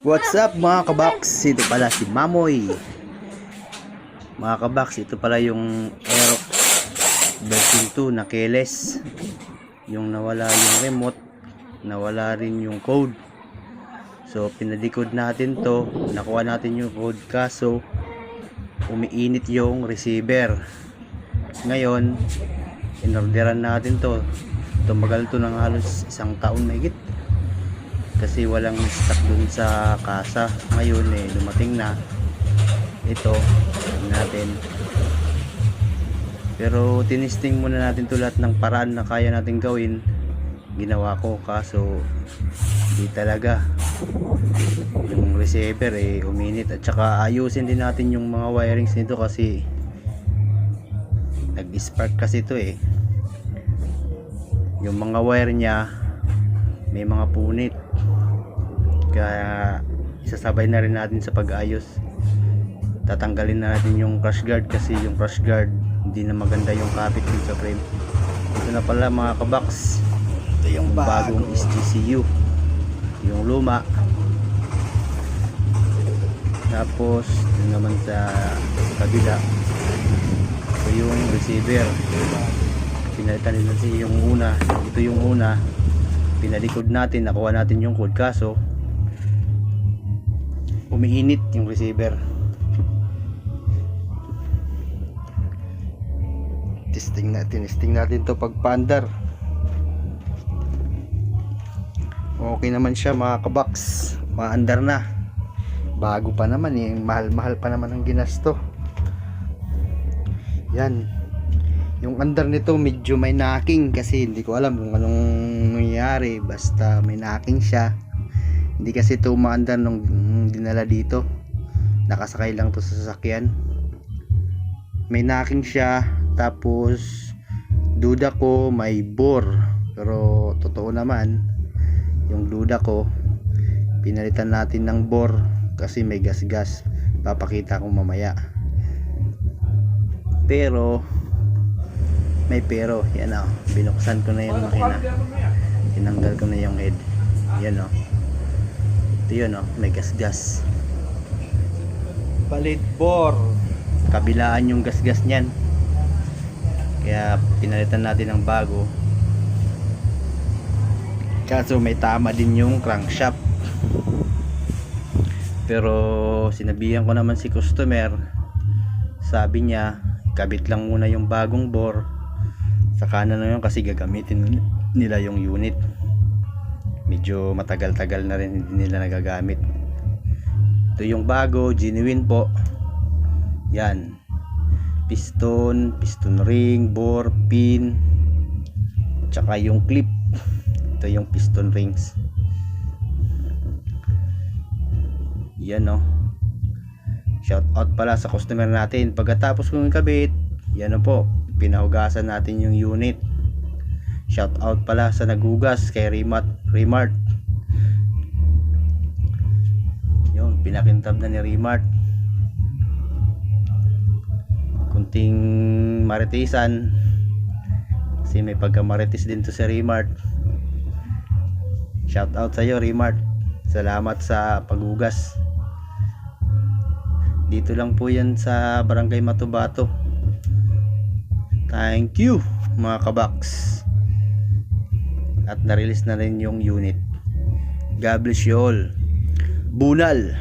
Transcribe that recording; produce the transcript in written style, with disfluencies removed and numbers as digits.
What's up mga kabaks? Ito pala si Mamoy. Mga kabaks, ito pala yung Aerox version 2 na keyless. Yung nawala yung remote, nawala rin yung code. So pinadecode natin to, nakuha natin yung code, kaso umiinit yung receiver. Ngayon inorderan natin to. Tumagal to ng halos isang taon na higit kasi walang stock dun sa kasa. Ngayon dumating na ito natin, pero tinisting muna natin to lahat ng paraan na kaya natin gawin. Ginawa ko, kaso di talaga yung receiver uminit. At saka ayusin din natin yung mga wirings nito kasi nag-spark kasi ito yung mga wire nya may mga punit, kaya isasabay na rin natin sa pag-ayos. Tatanggalin na natin yung crash guard kasi yung crash guard hindi na maganda yung kapit dun sa frame. Ito na pala mga kabaks, ito yung bagong SGCU, yung luma. Tapos yun naman sa kabila, ito yung receiver. Pinalitan nila yung una, ito yung una, pinalikod natin, nakuha natin yung code, kaso umiinit yung receiver. Testing natin to pag paandar. Okay naman siya mga kabaks, maandar na. Bago pa naman mahal pa naman ang ginasto. Yan, yung andar nito medyo may knocking kasi hindi ko alam kung anong nangyayari, basta may knocking siya. Hindi kasi ito umaandar nung dinala dito, nakasakay lang to sa sasakyan. May knocking siya. Tapos duda ko may bore, pero totoo naman yung duda ko. Pinalitan natin ng bore kasi may gas, papakita ko mamaya. Pero yan binuksan ko na yung makina, tinanggal ko na yung head. Yan ito yun may gas. Palit bore, kabilaan yung gas nyan, kaya pinalitan natin ng bago. Kaso may tama din yung crankshaft, pero sinabihan ko naman si customer, sabi niya kabit lang muna yung bagong bore, saka na yun kasi gagamitin nila yung unit. Medyo matagal-tagal na rin hindi nila nagagamit. Ito yung bago, genuine po. Yan, piston ring, bore, pin, tsaka yung clip. Ito yung piston rings. Yan shout out pala sa customer natin. Pagkatapos kong ikabit, yan po, pinahugasan natin yung unit. Shout out pala sa naghugas kay Remart. Yun, pinakintab na ni Remart. Kunting maritisan kasi may pagkamaritis din to sa Remart. Shout out sa iyo Remart, salamat sa paghugas. Dito lang po yan sa Barangay Matubato. Thank you mga kabaks. At na-release na rin yung unit. God bless you all. Bunal.